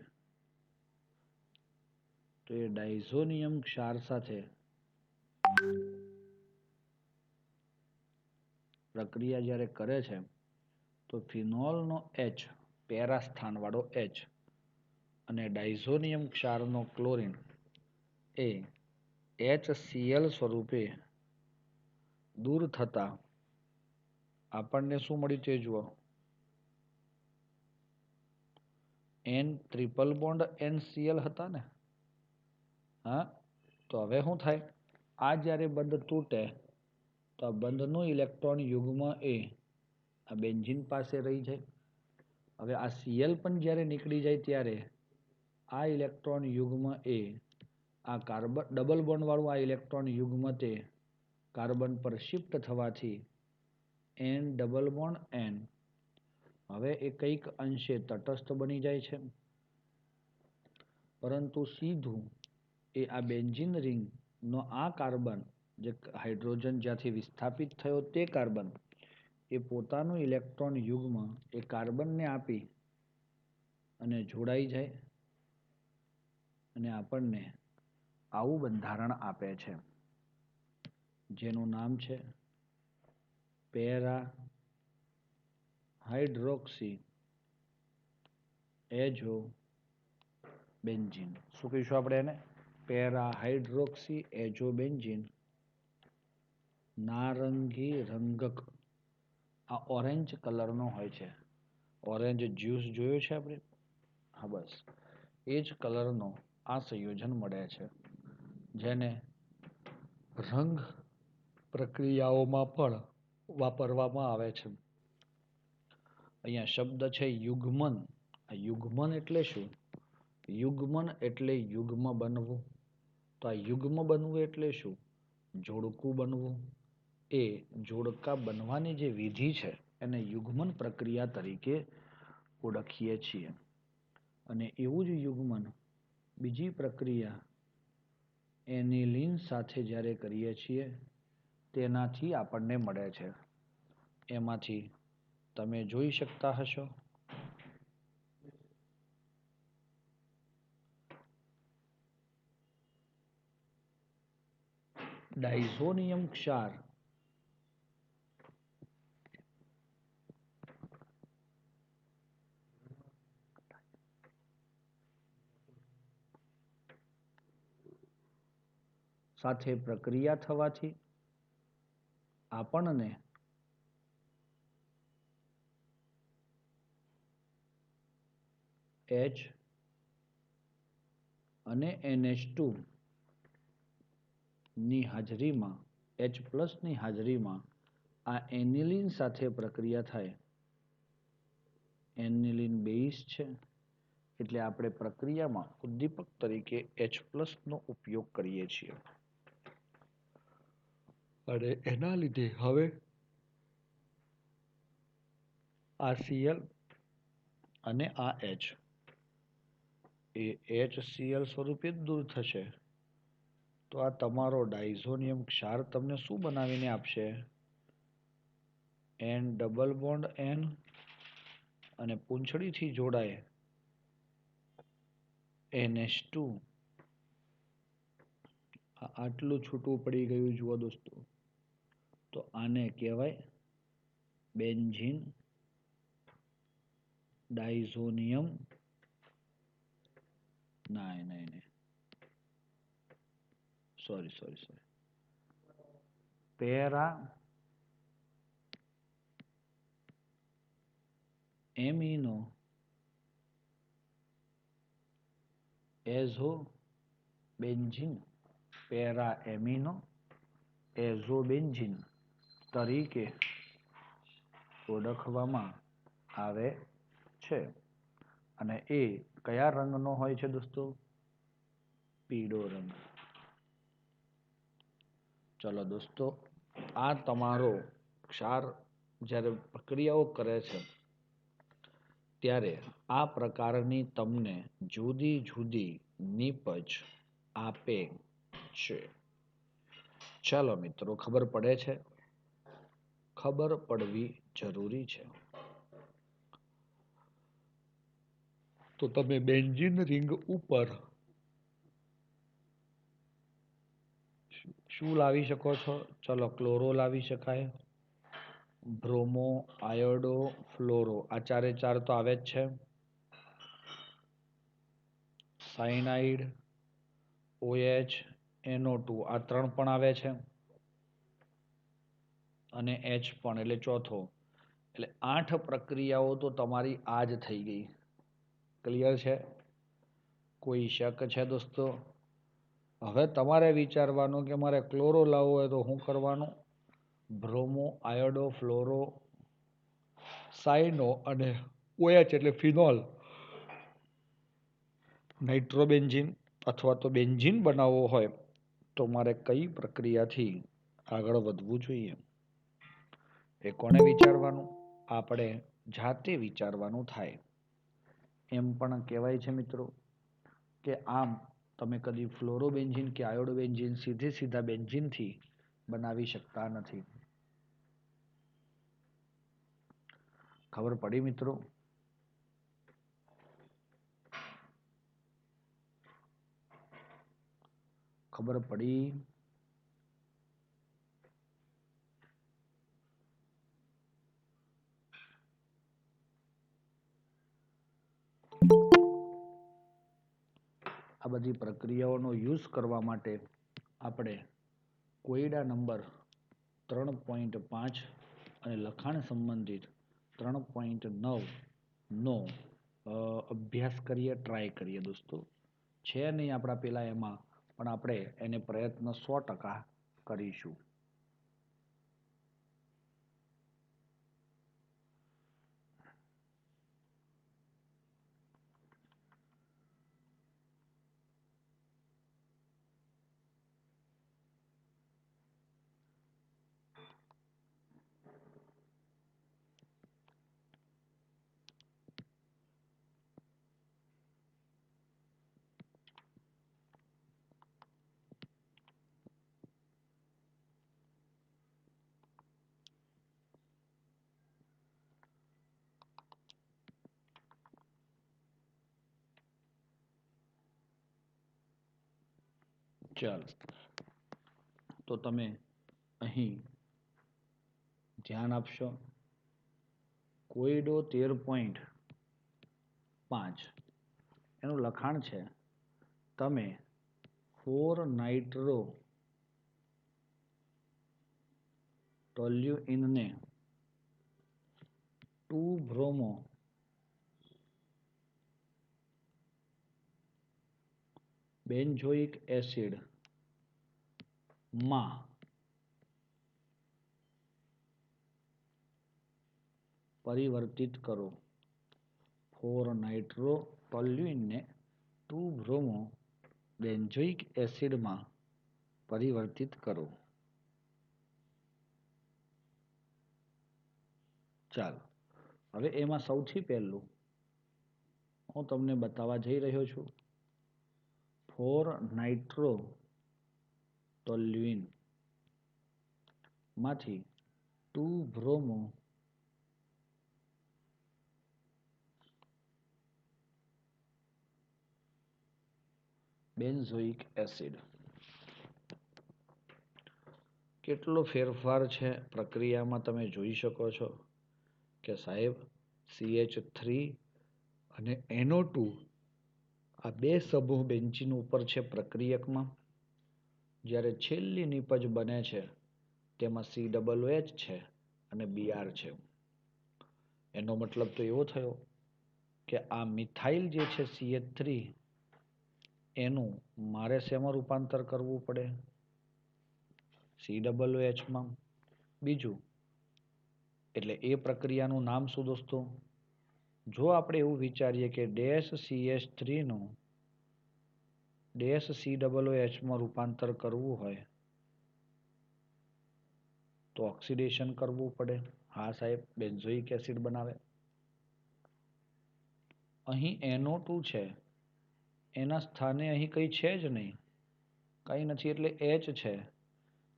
તો એ ડાયઝોનિયમ ક્ષાર સાથે પ્રક્રિયા જ્યારે કરે છે તો ફિનોલનો H પેરા સ્થાનવાળો H અને ડાયઝોનિયમ ક્ષારનો ક્લોરીન એ HCl સ્વરૂપે દૂર થતા આપણને શું મળ્યું તે જુઓ. N ટ્રિપલ બોન્ડ NCl હતા ને. હા, તો હવે શું થાય? આ જ્યારે બંધ તૂટે તો આ બંધનું ઇલેક્ટ્રોન યુગ્મ એ આ બેન્ઝીન પાસે રહી જાય. હવે આ Cl પણ જ્યારે નીકળી જાય ત્યારે આ ઇલેક્ટ્રોન યુગ્મ એ આ કાર્બન ડબલ બોન્ડ વાળું આ ઇલેક્ટ્રોન યુગ્મ તે કાર્બન પર શિફ્ટ થવાથી N ડબલ બોન્ડ N હવે એ કંઈક અંશે તટસ્થ બની જાય છે, પરંતુ સીધું એ આ બેન્ઝીન રિંગનો આ કાર્બન જે હાઇડ્રોજન જ્યાંથી વિસ્થાપિત થયો તે કાર્બન એ પોતાનું ઇલેક્ટ્રોન યુગ્મ એ કાર્બનને આપી અને જોડાઈ જાય અને આપણને આવું બંધારણ આપે છે, જેનું નામ છે પેરા હાઇડ્રોક્સી એઝો બેન્ઝીન. શું કહીશું આપણે એને? Para hydroxy azo benzene. નારંગી રંગક આ ઓરેન્જ કલરનો હોય છે. ઓરેન્જ જ્યુસ જોયો છે આપણે? હા, બસ એ જ કલરનો આ સંયોજન મળે છે, જેને રંગ પ્રક્રિયાઓમાં પણ વાપરવામાં આવે છે. અહીંયા શબ્દ છે યુગ્મન. આ યુગ્મન એટલે શું? યુગ્મન એટલે યુગ્મ બનવું. તો આ યુગ્મ બનવું એટલે શું? જોડકું બનવું. એ જોડકા બનવાની જે વિધિ છે એને યુગ્મન પ્રક્રિયા તરીકે ઓળખીએ છીએ. અને એવું જ યુગ્મન બીજી પ્રક્રિયા એનિલિન સાથે જ્યારે કરીએ છીએ તેનાથી આપણને મળે છે. એમાંથી તમે જોઈ શકતા હશો ડાયઝોનિયમ ક્ષાર સાથે પ્રક્રિયા થવાથી આપણને H અને NH2 ની હાજરીમાં H+ ની હાજરીમાં આ એનિલિન સાથે પ્રક્રિયા થાય. એનિલિન બેઝ છે એટલે આપણે પ્રક્રિયામાં ઉદ્દીપક તરીકે H+ નો ઉપયોગ કરીએ છીએ. અને એના લીધે હવે આ Cl અને આ H એ HCl સ્વરૂપે જ દૂર થશે. તો આ તમારો ડાયઝોનિયમ ક્ષાર તમને શું બનાવીને આપશે? N ડબલ બોન્ડ N અને પૂંછડીથી જોડાય NH2. આટલું છૂટું પડી ગયું જુઓ દોસ્તો. તો આને કહેવાય બેન્ઝીન ડાયઝોનિયમ નહીં sorry para amino azo benzene. Para amino azo benzene તરીકે ઓળખવામાં આવે છે. અને એ કયા રંગનો હોય છે દોસ્તો? પીળો રંગ. ચલો દોસ્તો, આ તમારો ક્ષાર જ્યારે પ્રક્રિયાઓ કરે છે ત્યારે આ પ્રકારની તમને જુદી જુદી નીપજ આપે છે. ચાલો મિત્રો, ખબર પડે છે? ખબર પડવી જરૂરી છે. તો તમે બેન્ઝીન રિંગ ઉપર શું લાવી શકો છો? ચલો, ક્લોરો લાવી શકાય, બ્રોમો, આયોડો, ફ્લોરો, આ ચારે ચાર તો આવે જ છે. સાયનાઇડ, OH, NO2, આ ત્રણ પણ આવે છે, અને H પણ, એટલે ચોથો. એટલે 8 પ્રક્રિયાઓ તો તમારી આ જ થઈ ગઈ. ક્લિયર છે? કોઈ શક છે દોસ્તો? હવે તમારે વિચારવાનું કે મારે ક્લોરો લાવવો હોય તો શું કરવાનું? બ્રોમો, આયોડો, ફ્લોરો, સાયનો અને OH એટલે ફિનોલ, નાઇટ્રોબેન્ઝીન અથવા તો બેન્ઝીન બનાવવો હોય તો મારે કઈ પ્રક્રિયાથી આગળ વધવું જોઈએ? એ કોને વિચારવાનું? આપણે જાતે વિચારવાનું થાય. એમ પણ કહેવાય છે મિત્રો કે આમ તમે કદી ફ્લોરોબેન્ઝીન કે આયોડોબેન્ઝીન સીધા બેન્ઝીનથી બનાવી શકતા નથી. ખબર પડી મિત્રો? ખબર પડી? આ બધી પ્રક્રિયાઓનો યુઝ કરવા માટે આપણે કોયડા નંબર 3.5 અને લખાણ સંબંધિત 3.9 નો અભ્યાસ કરીએ, ટ્રાય કરીએ દોસ્તો. છે નહીં આપણા પેલા એમાં, પણ આપણે એને પ્રયત્ન 100% કરીશું. ચાલો, તો તમે અહીં ધ્યાન આપશો. કોયડો 13.5 એનું લખાણ છે, તમે 4 નાઇટ્રો ટોલ્યુઇનને 2 બ્રોમો બેન્ઝોઇક એસિડ માં પરિવર્તિત કરો. 4 નાઇટ્રો ટોલ્યુઇનને 2 બ્રોમો બેન્ઝોઇક એસિડમાં પરિવર્તિત કરો. ચાલો, હવે એમાં સૌથી પહેલું હું તમને બતાવવા જઈ રહ્યો છું. 4 નાઇટ્રો ટોલ્યુઇન માંથી 2 બ્રોમો બેન્ઝોઇક એસિડ. કેટલો ફેરફાર છે પ્રક્રિયામાં તમે જોઈ શકો છો કે સાહેબ CH3 અને NO2 આ બે સમૂહ બેન્ઝીન ઉપર છે પ્રક્રિયકમાં, જ્યારે છેલ્લી નીપજ બને છે તેમાં COOH છે અને Br છે. એનો મતલબ તો એવો થયો કે આ મિથાઇલ જે છે CH3 એનું મારે શેમાં રૂપાંતર કરવું પડે? COOH માં. બીજું, એટલે એ પ્રક્રિયાનું નામ શું દોસ્તો? જો આપણે એવું વિચારીએ કે -CH3 નું -COOH માં રૂપાંતર કરવું હોય તો ઓક્સિડેશન કરવું પડે. હા સાહેબ, બેન્ઝોઇક એસિડ બનાવે. અહીં NO2 છે, એના સ્થાને અહીં કંઈ છે જ નહીં, કંઈ નથી એટલે H છે.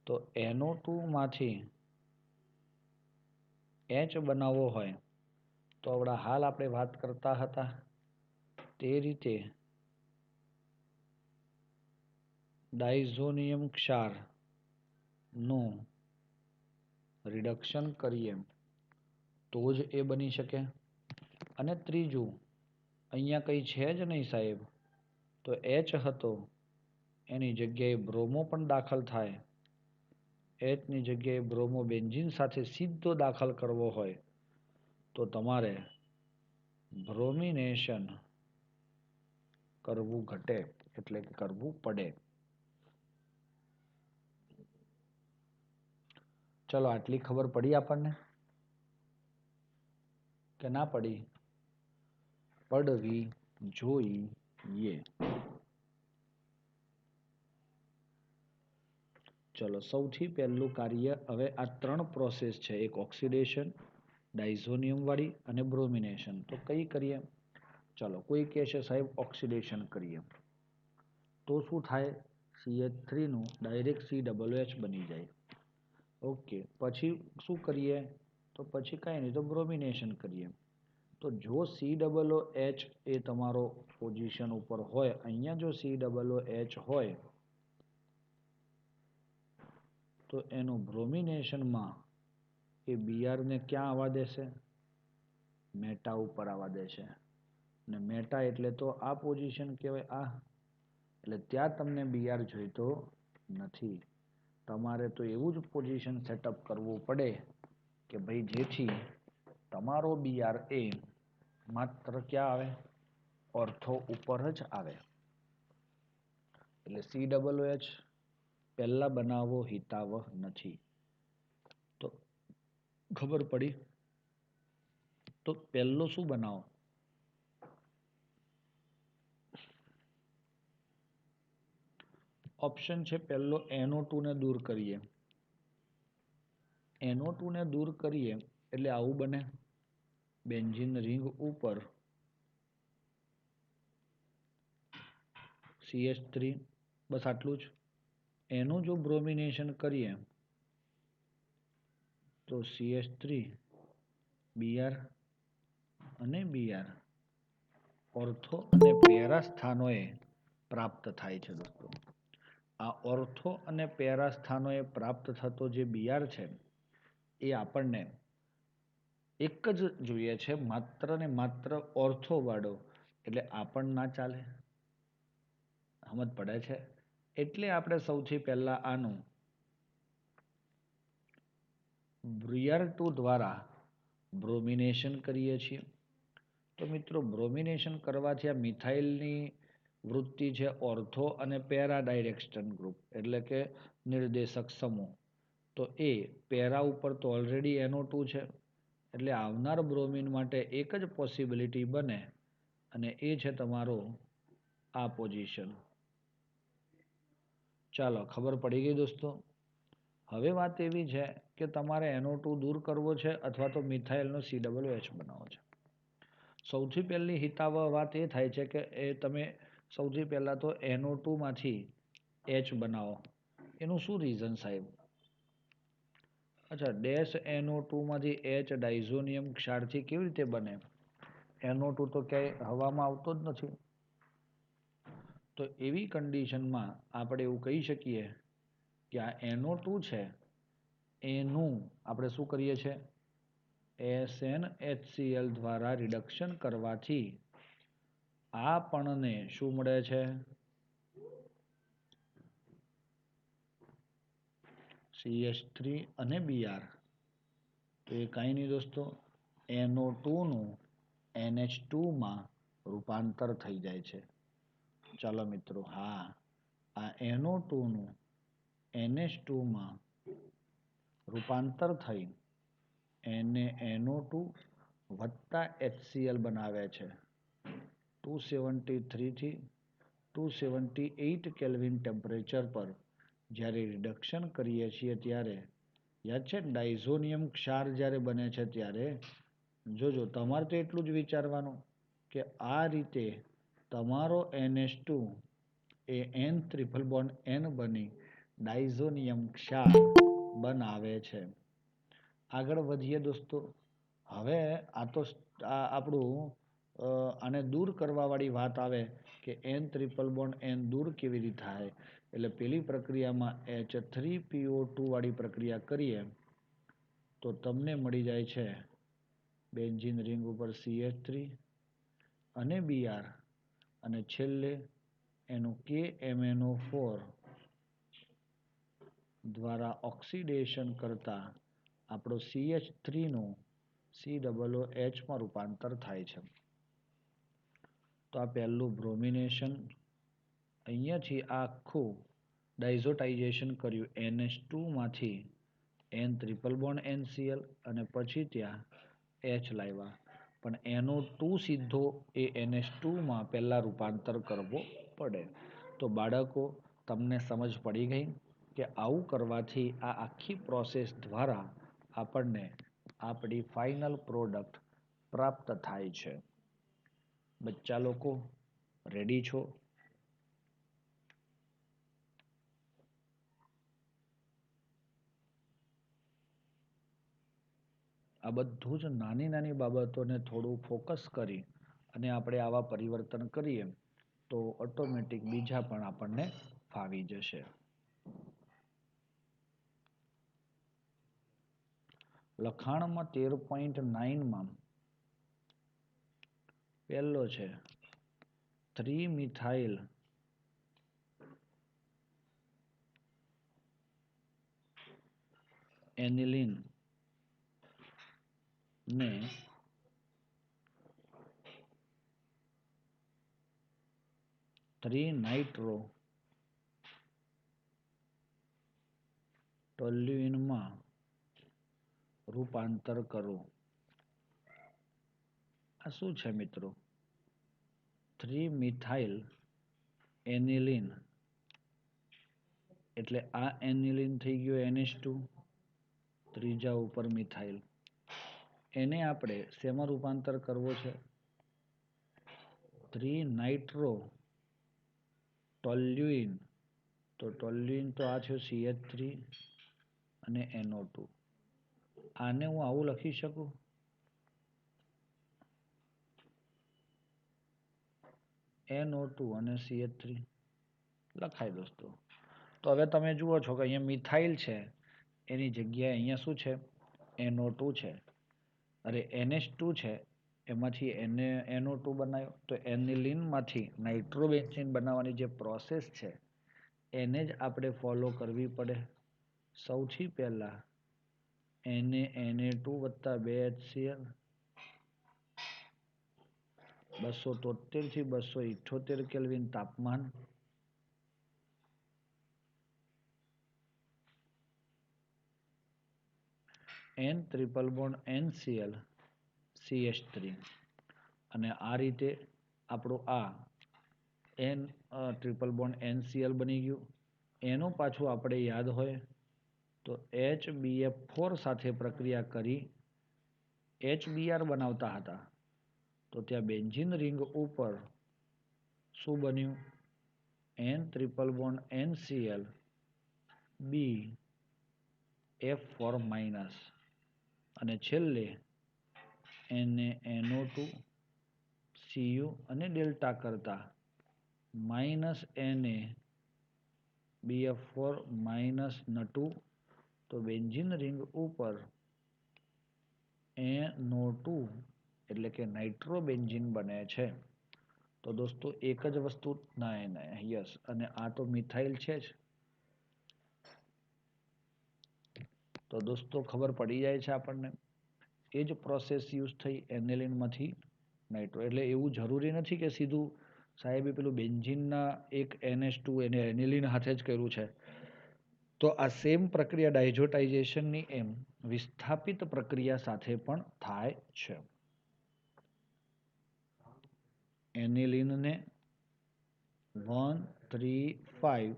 તો NO2 માંથી H બનાવવો હોય તો હાલ આપણે વાત કરતા હતા તે રીતે ડાયઝોનિયમ ક્ષાર નું રિડક્શન કરીએ તો જ એ બની શકે. અને ત્રીજું, અહીંયા કંઈ છે જ નહીં સાહેબ, તો H હતો એની જગ્યાએ બ્રોમો પણ દાખલ થાય. H ની જગ્યાએ બ્રોમો બેન્ઝીન સાથે સીધો દાખલ કરવો હોય તો તમારે બ્રોમિનેશન કરવું ઘટે, એટલે કે કરવું પડે. ચલો આટલી ખબર પડી આપણને કે ના પડી? પડવી જોઈએ. ચલો સૌથી પહેલું કાર્ય, હવે આ ત્રણ પ્રોસેસ છે, એક ઓક્સિડેશન, ડાયઝોનિયમ વાળી અને બ્રોમિનેશન. તો કઈ કરીએ? ચલો કોઈ કહે છે સાહેબ ઓક્સિડેશન કરીએ તો શું થાય? CH3 નું ડાયરેક્ટ COH બની જાય. ઓકે, પછી શું કરીએ? તો પછી કાંઈ નહીં, તો બ્રોમિનેશન કરીએ. તો જો COOH એ તમારો પોઝિશન ઉપર હોય, અહીંયા જો COOH હોય તો એનું બ્રોમિનેશનમાં એ Br ને ક્યાં આવવા દેશે? મેટા ઉપર આવવા દેશે. અને મેટા એટલે તો આ પોઝિશન કહેવાય, આ. એટલે ત્યાં તમને Br જોઈતો નથી. તમારે તો એવું જ પોઝિશન સેટઅપ કરવું પડે કે ભાઈ જેથી તમારો Br એ માત્ર ક્યાં આવે? ઓર્થો ઉપર જ આવે. એટલે COOH પહેલા બનાવવો હિતાવહ નથી. તો ખબર પડી? તો પહેલો શું બનાવો? ઓપ્શન છે પહેલો NO2 ને દૂર કરીએ. NO2 ને દૂર કરીએ એટલે આવું બને, બેન્ઝીન રિંગ ઉપર CH3, બસ આટલું જ. એનું જો બ્રોમિનેશન કરીએ તો CH3 Br અને Br ઓર્થો અને પેરા સ્થાનોએ પ્રાપ્ત થાય છે દોસ્તો. આ ઓર્થો અને પેરા સ્થાનોએ પ્રાપ્ત થતો જે Br છે એ આપણને એક જ જોઈએ છે, માત્ર ને માત્ર ઓર્થો વાળો. એટલે આપણ ના ચાલે. સમજ પડે છે? એટલે આપણે સૌથી પહેલા આનું Br2 દ્વારા બ્રોમિનેશન કરીએ છીએ. તો મિત્રો બ્રોમિનેશન કરવાથી આ મિથાઇલની વૃત્તિ છે ઓર્થો અને પેરા ડાયરેક્શન ગ્રુપ, એટલે કે નિર્દેશક સમૂહ. તો એ પેરા ઉપર તો ઓલરેડી NO2 છે, એટલે આવનાર બ્રોમિન માટે એક જ પોસિબિલિટી બને અને એ છે તમારો આ પોઝિશન. ચાલો ખબર પડી ગઈ દોસ્તો. હવે વાત એવી છે કે તમારે NO2 દૂર કરવો છે અથવા તો મિથાઇલનો COOH બનાવવો છે. સૌથી પહેલી હિતાવહ વાત એ થાય છે કે એ તમે સૌથી પહેલા તો NO2 માંથી H બનાવો. એનું શું રીઝન સાહેબ? અચ્છા, ડેશ NO2 માંથી H ડાયઝોનિયમ ક્ષારથી કેવી રીતે બને? NO2 તો ક્યાંય હવામાં આવતો જ નથી. તો એવી કન્ડિશનમાં આપણે એવું કહી શકીએ કે આ NO2 છે એનું આપણે શું કરીએ છીએ? SnHCl દ્વારા રિડક્શન કરવાથી આપણને શું મળે છે? CH3 અને Br. તો એ કાંઈ નહીં દોસ્તો, NO2 નું NH2 માં રૂપાંતર થઈ જાય છે. ચાલો મિત્રો, હા, આ NO2 નું NH2 માં રૂપાંતર થઈ એને NO2 વત્તા HCl બનાવે છે. 273 થી 278 કેલ્વિન ટેમ્પરેચર પર જ્યારે રિડક્શન કરીએ છીએ ત્યારે યાદ છે ડાયઝોનિયમ ક્ષાર જ્યારે બને છે ત્યારે જોજો તમારે તો એટલું જ વિચારવાનું કે આ રીતે તમારો NH2 એ N ટ્રિપલ બોન્ડ N બની ડાઇઝોનિયમ ક્ષાર બનાવે છે. આગળ વધીએ દોસ્તો. હવે આ તો આપણું આને દૂર કરવા વાળી વાત આવે કે N ટ્રિપલ બોન્ડ N દૂર કેવી રીતે થાય. એટલે પેલી પ્રક્રિયામાં H3PO2 વાળી પ્રક્રિયા કરીએ તો તમને મળી જાય છે બેન્ઝીન રિંગ ઉપર CH3 અને Br અને છેલ્લે એનું KMNO4 દ્વારા ઓક્સિડેશન કરતા આપણો CH3 નું COOH માં રૂપાંતર થાય છે. તો આ પહેલું બ્રોમિનેશન. અહીંયાથી આ આખું ડાયઝોટાઇઝેશન કર્યું NH2 માંથી N ટ્રિપલ બોન્ડ NCl અને પછી ત્યાં H લાવ્યા. પણ NO2 સીધો એ NH2 માં પહેલા રૂપાંતર કરવો પડે. તો બાળકો તમને સમજ પડી ગઈ કે આવું કરવાથી આ આખી પ્રોસેસ દ્વારા આપણને આપણી ફાઇનલ પ્રોડક્ટ પ્રાપ્ત થાય છે. બચ્ચા લોકો રેડી છો? આ બધું જ નાની નાની બાબતોને થોડું ફોકસ કરી અને આપણે આવા પરિવર્તન કરીએ તો ઓટોમેટિક બીજા પણ આપણને ફાવી જશે. લખાણમાં 13.9 માં પહેલો છે 3-મિથાઇલ એનિલિન ને 3-નાઇટ્રો ટોલ્યુઇનમાં રૂપાંતર કરો. આ શું છે મિત્રો? 3-મિથાઇલ એનિલિન એટલે આ એનિલિન થઈ ગયો NH2, ત્રીજા ઉપર મિથાઇલ. એને આપણે શેમાં રૂપાંતર કરવો છે? 3-નાઇટ્રો ટોલ્યુઇન. તો ટોલ્યુઇન તો આ છે CH3 અને NO2. આને હું આવું લખી શકું? NO2 અને CH3 લખાય દોસ્તો. તો હવે તમે જુઓ છો કે અહીંયા મિથાઇલ છે એની જગ્યાએ અહીંયા શું છે? NO2 છે. અરે NH2 છે એમાંથી NO2 બનાવ્યો. તો એનિલિનમાંથી નાઇટ્રોબેન્ઝીન બનાવવાની જે પ્રોસેસ છે એને જ આપણે ફોલો કરવી પડે. સૌથી પહેલા Na2 વત્તા 2HCl 273 થી 278 કેલ્વિન તાપમાન. N triple bond NCl CH3 અને આ રીતે આપણું આ N ટ્રિપલ બોન્ડ NCl બની ગયું. એનું પાછું આપણે યાદ હોય તો HBF4 સાથે પ્રક્રિયા કરી HBr બનાવતા હતા. તો ત્યાં બેન્ઝીન રિંગ ઉપર શું બન્યું? N triple bond NCl BF4 minus અને છેલ્લે NaNO2 Cu અને ડેલ્ટા કરતા minus Na BF4 minus N2. તો બેન્ઝીન રિંગ ઉપર NO2 એટલે કે નાઇટ્રોબેન્ઝીન બને છે. તો દોસ્તો એક જ વસ્તુ યસ. અને આ તો મિથાઇલ છે જ. તો દોસ્તો ખબર પડી જાય છે આપણને. એ જ પ્રોસેસ યુઝ થઈ એનિલિનમાંથી નાઇટ્રો. એટલે એવું જરૂરી નથી કે સીધું સાહેબે પેલું બેન્ઝીનના એક NH2 એને એનિલિન હાથે જ કર્યું છે. તો આ સેમ પ્રક્રિયા ડાયઝોટાઇઝેશનની એમ વિસ્થાપિત પ્રક્રિયા સાથે પણ થાય છે. એનિલિનને 1,3,5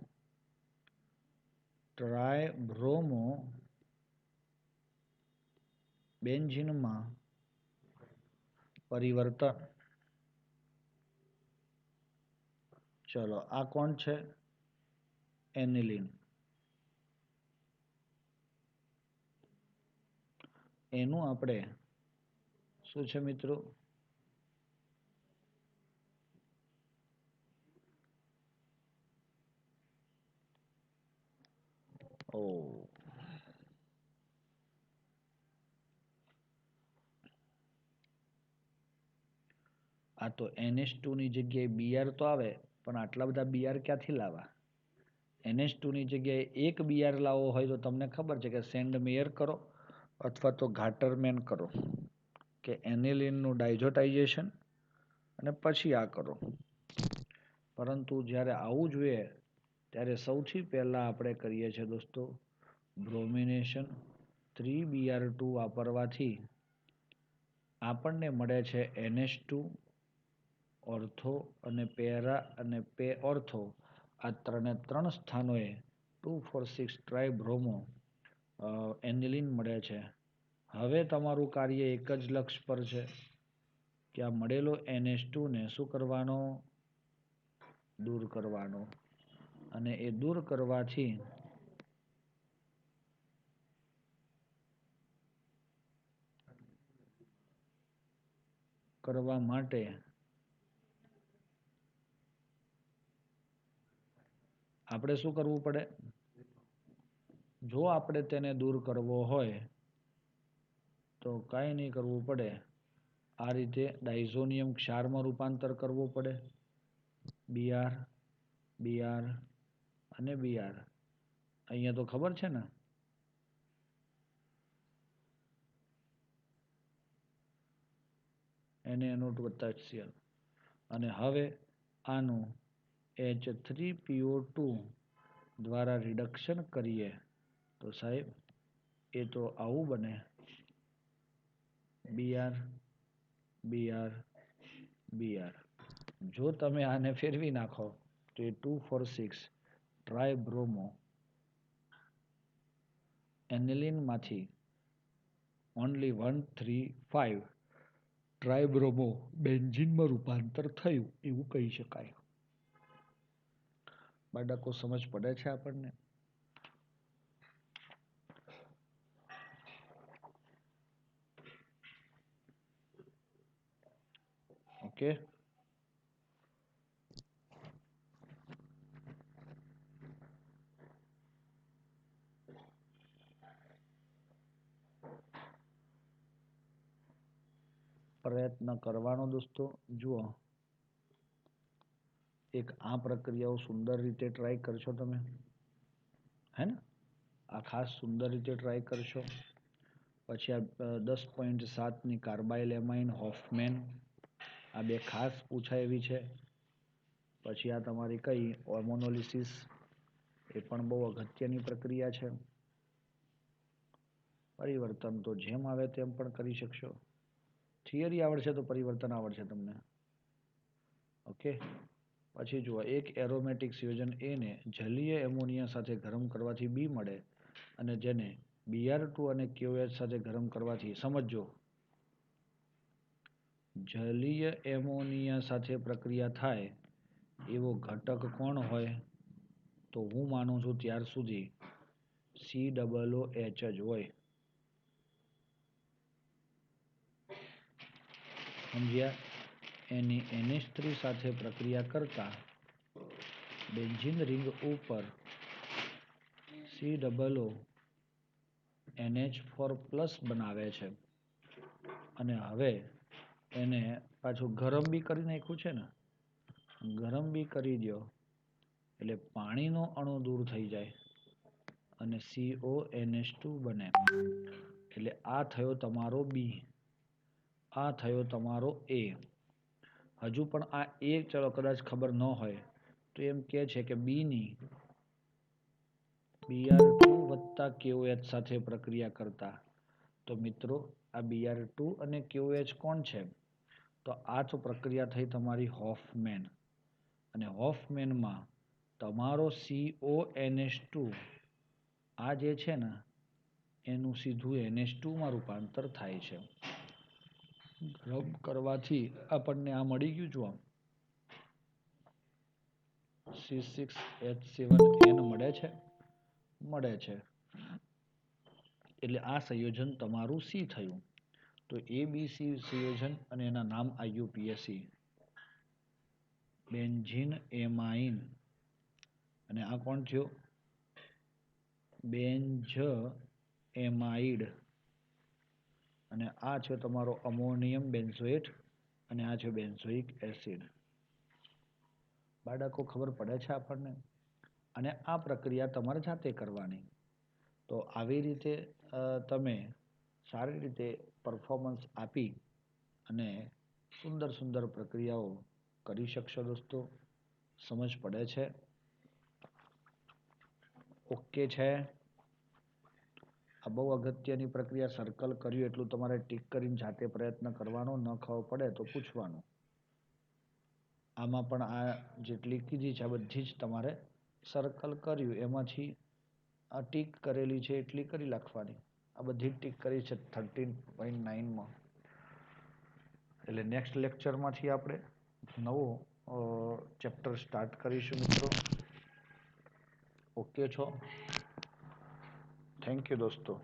ટ્રાયબ્રોમો બેન્ઝીનમાં પરિવર્તન ચલો આ કોણ છે? એનિલિન. એનું આપણે શું છે મિત્રો? ઓ આ તો NH2 ની જગ્યાએ Br તો આવે, પણ આટલા બધા Br ક્યાંથી લાવવા? NH2 ની જગ્યાએ એક Br લાવવો હોય તો તમને ખબર છે કે સેન્ડ મેયર કરો અથવા તો ઘાટરમેન કરો કે એનિલિનનું ડાયઝોટાઇઝેશન અને પછી આ કરો. પરંતુ જ્યારે આવું જોઈએ ત્યારે સૌથી પહેલાં આપણે કરીએ છીએ દોસ્તો બ્રોમિનેશન. 3Br2 વાપરવાથી આપણને મળે છે NH2 ઓર્થો અને પેરા અને પે ઓર્થો. આ ત્રણે ત્રણ સ્થાનોએ 2,4,6 ટ્રાઇબ્રોમો એનિલિન મળે છે. હવે તમારું કાર્ય એક જ લક્ષ્ય પર છે કે આ મળેલો NH2 ને શું કરવાનો? દૂર કરવાનો. અને એ દૂર કરવાથી કરવા માટે આપણે શું કરવું પડે? જો આપણે તેને દૂર કરવો હોય તો કાંઈ નહીં કરવું પડે, આ રીતે ડાયઝોનિયમ ક્ષારમાં રૂપાંતર કરવું પડે. Br Br અને Br. અહીંયા તો ખબર છે ને? Na2 + HCl. અને હવે આનું H3PO2 દ્વારા રિડક્શન કરીએ તો સાહેબ એ તો આવું બને. Br Br Br. જો તમે આને ફેરવી નાખો તો એ 2,4,6 ટ્રાઇબ્રોમો એનિલિનમાંથી ઓનલી 1,3,5 ટ્રાઇબ્રોમો બેન્ઝીનમાં રૂપાંતર થયું એવું કહી શકાય. બાળકો સમજ પડે છે આપણને? ઓકે. પ્રયત્ન કરવાનો દોસ્તો. જુઓ એક આ પ્રક્રિયાઓ સુંદર રીતે ટ્રાય કરશો તમે, હે ને? આ ખાસ સુંદર રીતે ટ્રાય કરશો. પછી આ 10.7ની કાર્બાઇલ એમાઇન હોફમેન, આ બે ખાસ પૂછાય એવી છે. પછી આ તમારી કઈ હોર્મોનોલિસિસ, એ પણ બહુ અગત્યની પ્રક્રિયા છે. પરિવર્તન તો જેમ આવે તેમ પણ કરી શકશો. થિયરી આવડશે તો પરિવર્તન આવડશે તમને. ઓકે. પછી જુઓ એક એરોમેટિક સંયોજન A ને જલીય એમોનિયા સાથે ગરમ કરવાથી B મળે અને જેને Br2 અને KOH સાથે ગરમ કરવાથી, સમજો જલીય એમોનિયા સાથે પ્રક્રિયા થાય એવો ઘટક કોણ હોય? તો હું માનું છું ત્યાર સુધી COOH જ હોય. સમજ્યા? એની NH3 સાથે પ્રક્રિયા કરતા બેન્ઝીન રિંગ ઉપર COOH બનાવે છે. અને હવે એને પાછું ગરમ બી કરી નાખ્યું છે ને, ગરમ બી કરી દો એટલે પાણીનો અણુ દૂર થઈ જાય અને CONH2 બને. એટલે આ થયો તમારો B, આ થયો તમારો A. હજુ પણ આ A ચલો કદાચ ખબર ન હોય તો એમ કહે છે કે B ની Br2 વત્તા KOH સાથે પ્રક્રિયા કરતા. તો મિત્રો આ Br2 અને KOH કોણ છે? તો આ તો પ્રક્રિયા થઈ તમારી હોફમેન. અને હોફમેનમાં તમારો CONH2 આ જે છે ને એનું સીધું NH2 માં રૂપાંતર થાય છે. ગરમ કરવાથી આપણને આ મળી ગયું. જો C6H7N મળે છે. એટલે આ સંયોજન તમારું C થયું. તો ABC સંયોજન અને એના નામ IUPAC, બેન્ઝીન એમાઇન, અને આ કોણ થયો? બેન્ઝ એમાઇડ, અને આ છે તમારો અમોનિયમ બેન્ઝોએટ, અને આ છે બેન્ઝોઇક એસિડ. બાળકો ખબર પડે છે આપણને? અને આ પ્રક્રિયા તમારે જાતે કરવાની. તો આવી રીતે તમે સારી રીતે પરફોર્મન્સ આપી અને સુંદર સુંદર પ્રક્રિયાઓ કરી શકશો દોસ્તો. સમજ પડે છે? ઓકે છે? આ બહુ અગત્યની પ્રક્રિયા. સર્કલ કર્યું એટલું તમારે ટીક કરીને જાતે પ્રયત્ન કરવાનો. ન ખબર પડે તો પૂછવાનું. આમાં પણ આ જેટલી કીધી છે આ બધી જ તમારે સર્કલ કર્યું એમાંથી આ ટીક કરેલી છે એટલી કરી નાખવાની. આ બધી જ ટીક કરી છે 13.9માં. એટલે નેક્સ્ટ લેક્ચરમાંથી આપણે નવો ચેપ્ટર સ્ટાર્ટ કરીશું મિત્રો. ઓકે છો? થેન્ક યુ દોસ્તો.